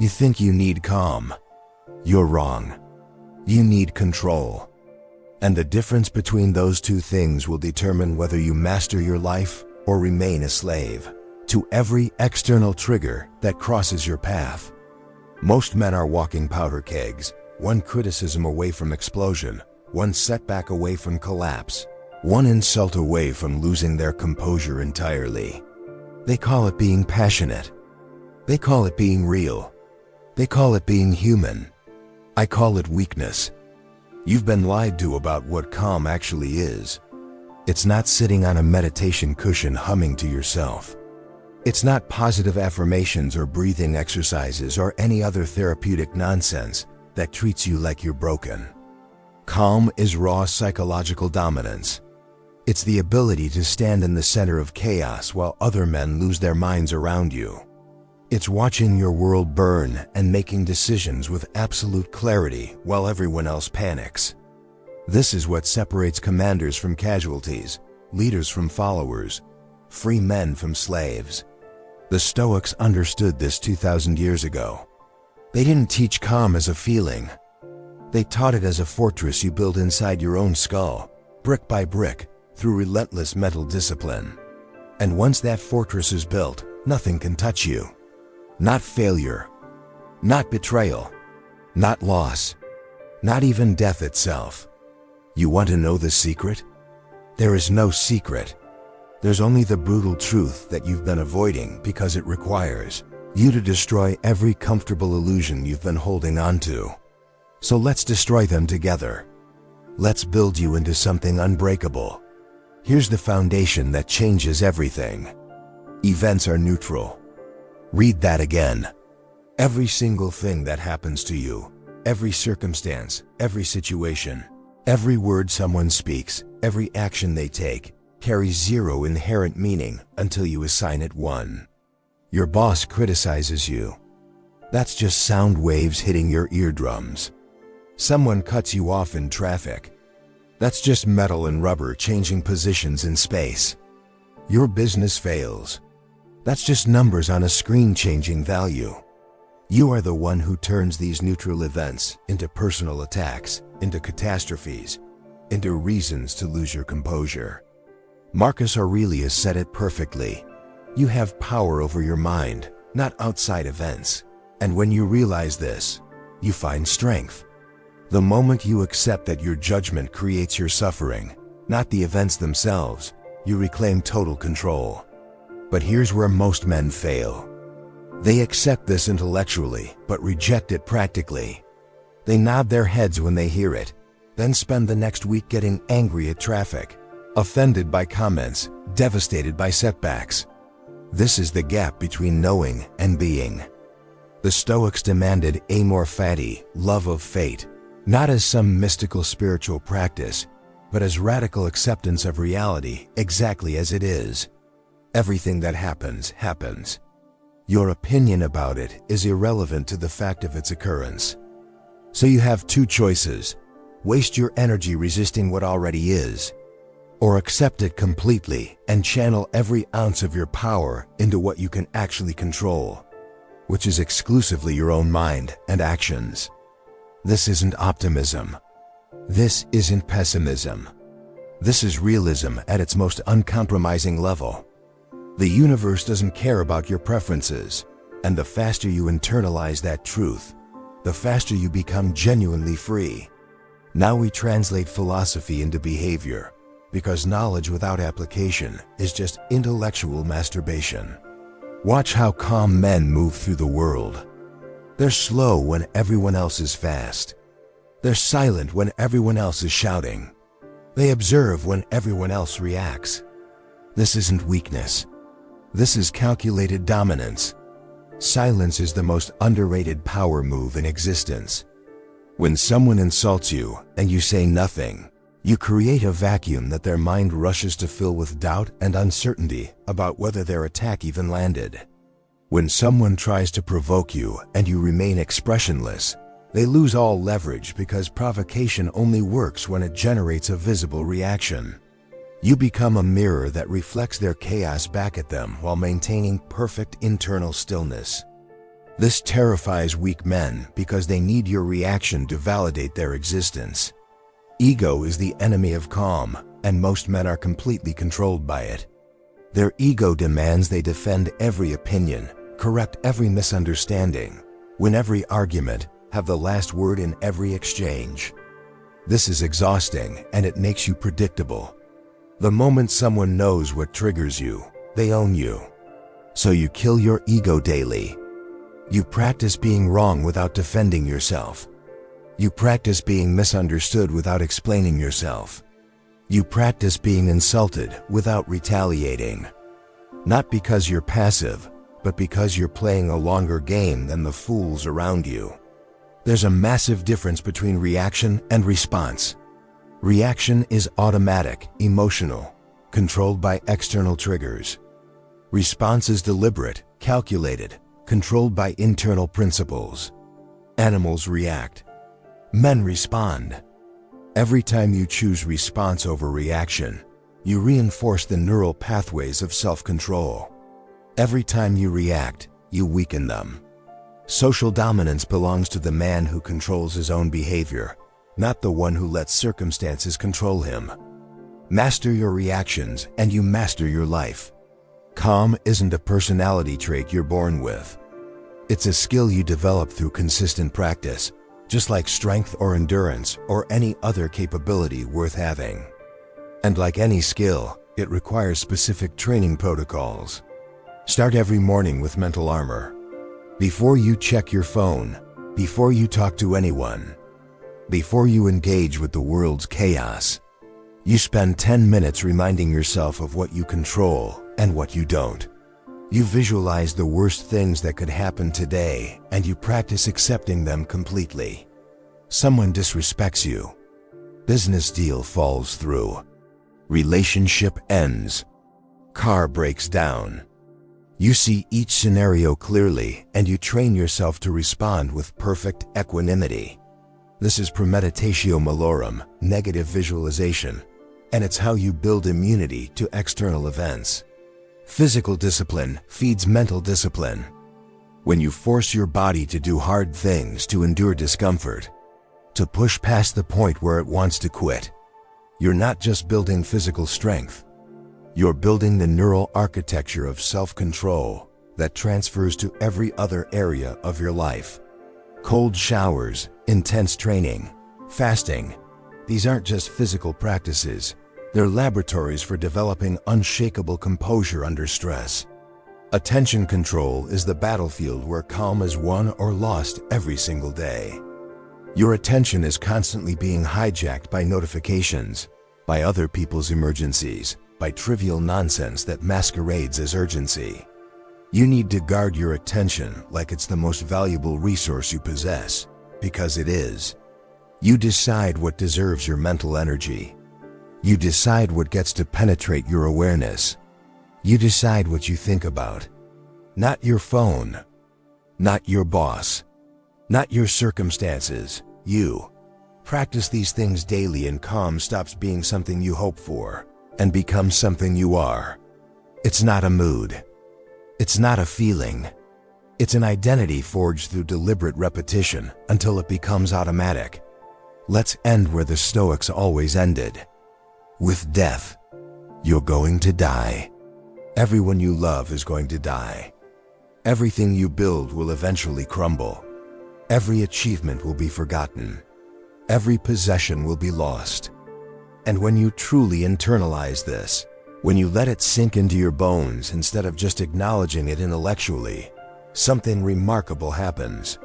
You think you need calm. You're wrong. You need control. And the difference between those two things will determine whether you master your life or remain a slave to every external trigger that crosses your path. Most men are walking powder kegs, one criticism away from explosion, one setback away from collapse, one insult away from losing their composure entirely. They call it being passionate. They call it being real. They call it being human. I call it weakness. You've been lied to about what calm actually is. It's not sitting on a meditation cushion humming to yourself. It's not positive affirmations or breathing exercises or any other therapeutic nonsense that treats you like you're broken. Calm is raw psychological dominance. It's the ability to stand in the center of chaos while other men lose their minds around you. It's watching your world burn and making decisions with absolute clarity while everyone else panics. This is what separates commanders from casualties, leaders from followers, free men from slaves. The Stoics understood this 2,000 years ago. They didn't teach calm as a feeling. They taught it as a fortress you build inside your own skull, brick by brick, through relentless mental discipline. And once that fortress is built, nothing can touch you. Not failure, not betrayal, not loss, not even death itself. You want to know the secret? There is no secret. There's only the brutal truth that you've been avoiding because it requires you to destroy every comfortable illusion you've been holding on to. So let's destroy them together. Let's build you into something unbreakable. Here's the foundation that changes everything. Events are neutral. Read that again. Every single thing that happens to you, every circumstance, every situation, every word someone speaks, every action they take, carries zero inherent meaning until you assign it one. Your boss criticizes you. That's just sound waves hitting your eardrums. Someone cuts you off in traffic. That's just metal and rubber changing positions in space. Your business fails. That's just numbers on a screen changing value. You are the one who turns these neutral events into personal attacks, into catastrophes, into reasons to lose your composure. Marcus Aurelius said it perfectly. You have power over your mind, not outside events. And when you realize this, you find strength. The moment you accept that your judgment creates your suffering, not the events themselves, you reclaim total control. But here's where most men fail. They accept this intellectually, but reject it practically. They nod their heads when they hear it, then spend the next week getting angry at traffic, offended by comments, devastated by setbacks. This is the gap between knowing and being. The Stoics demanded Amor Fati, love of fate, not as some mystical spiritual practice, but as radical acceptance of reality exactly as it is. Everything that happens, happens. Your opinion about it is irrelevant to the fact of its occurrence. So you have two choices: waste your energy resisting what already is, or accept it completely and channel every ounce of your power into what you can actually control, which is exclusively your own mind and actions. This isn't optimism. This isn't pessimism. This is realism at its most uncompromising level. The universe doesn't care about your preferences, and the faster you internalize that truth, the faster you become genuinely free. Now we translate philosophy into behavior, because knowledge without application is just intellectual masturbation. Watch how calm men move through the world. They're slow when everyone else is fast. They're silent when everyone else is shouting. They observe when everyone else reacts. This isn't weakness. This is calculated dominance. Silence is the most underrated power move in existence. When someone insults you and you say nothing, you create a vacuum that their mind rushes to fill with doubt and uncertainty about whether their attack even landed. When someone tries to provoke you and you remain expressionless, they lose all leverage because provocation only works when it generates a visible reaction. You become a mirror that reflects their chaos back at them while maintaining perfect internal stillness. This terrifies weak men because they need your reaction to validate their existence. Ego is the enemy of calm, and most men are completely controlled by it. Their ego demands they defend every opinion, correct every misunderstanding, win every argument, have the last word in every exchange. This is exhausting, and it makes you predictable. The moment someone knows what triggers you, they own you. So you kill your ego daily. You practice being wrong without defending yourself. You practice being misunderstood without explaining yourself. You practice being insulted without retaliating. Not because you're passive, but because you're playing a longer game than the fools around you. There's a massive difference between reaction and response. Reaction is automatic, emotional, controlled by external triggers. Response is deliberate, calculated, controlled by internal principles. Animals react. Men respond. Every time you choose response over reaction, you reinforce the neural pathways of self-control. Every time you react, you weaken them. Social dominance belongs to the man who controls his own behavior, not the one who lets circumstances control him. Master your reactions and you master your life. Calm isn't a personality trait you're born with. It's a skill you develop through consistent practice, just like strength or endurance or any other capability worth having. And like any skill, it requires specific training protocols. Start every morning with mental armor. Before you check your phone, before you talk to anyone, before you engage with the world's chaos, you spend 10 minutes reminding yourself of what you control and what you don't. You visualize the worst things that could happen today, and you practice accepting them completely. Someone disrespects you. Business deal falls through. Relationship ends. Car breaks down. You see each scenario clearly, and you train yourself to respond with perfect equanimity. This is Premeditatio Malorum, negative visualization, and it's how you build immunity to external events. Physical discipline feeds mental discipline. When you force your body to do hard things, to endure discomfort, to push past the point where it wants to quit, you're not just building physical strength. You're building the neural architecture of self-control that transfers to every other area of your life. Cold showers, intense training, fasting, these aren't just physical practices. They're laboratories for developing unshakable composure under stress. Attention control is the battlefield where calm is won or lost every single day. Your attention is constantly being hijacked by notifications, by other people's emergencies, by trivial nonsense that masquerades as urgency. You need to guard your attention like it's the most valuable resource you possess, because it is. You decide what deserves your mental energy. You decide what gets to penetrate your awareness. You decide what you think about. Not your phone. Not your boss. Not your circumstances. You. Practice these things daily and calm stops being something you hope for and becomes something you are. It's not a mood. It's not a feeling. It's an identity forged through deliberate repetition until it becomes automatic. Let's end where the Stoics always ended. With death. You're going to die. Everyone you love is going to die. Everything you build will eventually crumble. Every achievement will be forgotten. Every possession will be lost. And when you truly internalize this, when you let it sink into your bones instead of just acknowledging it intellectually, something remarkable happens.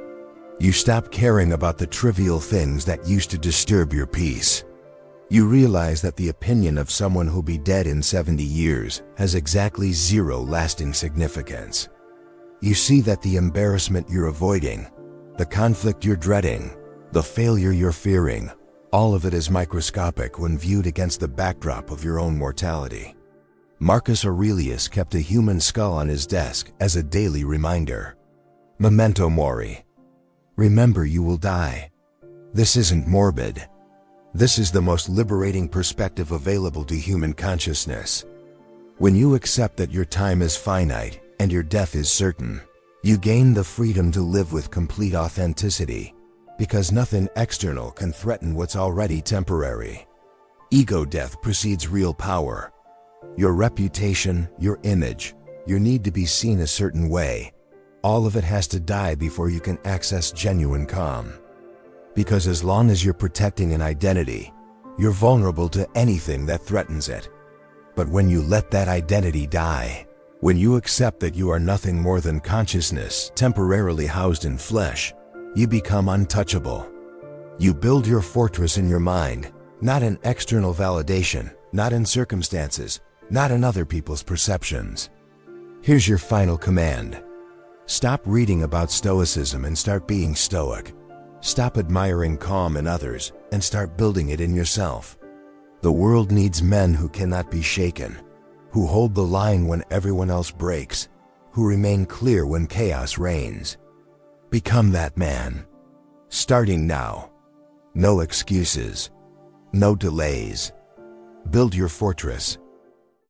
You stop caring about the trivial things that used to disturb your peace. You realize that the opinion of someone who'll be dead in 70 years has exactly zero lasting significance. You see that the embarrassment you're avoiding, the conflict you're dreading, the failure you're fearing, all of it is microscopic when viewed against the backdrop of your own mortality. Marcus Aurelius kept a human skull on his desk as a daily reminder. Memento Mori. Remember you will die. This isn't morbid. This is the most liberating perspective available to human consciousness. When you accept that your time is finite and your death is certain, You gain the freedom to live with complete authenticity, because nothing external can threaten what's already temporary. Ego death precedes real power. Your reputation, your image, your need to be seen a certain way, all of it has to die before you can access genuine calm. Because as long as you're protecting an identity, you're vulnerable to anything that threatens it. But when you let that identity die, when you accept that you are nothing more than consciousness temporarily housed in flesh, you become untouchable. You build your fortress in your mind, not in external validation, not in circumstances, not in other people's perceptions. Here's your final command. Stop reading about Stoicism and start being Stoic. Stop admiring calm in others and start building it in yourself. The world needs men who cannot be shaken, who hold the line when everyone else breaks, who remain clear when chaos reigns. Become that man. Starting now. No excuses. No delays. Build your fortress.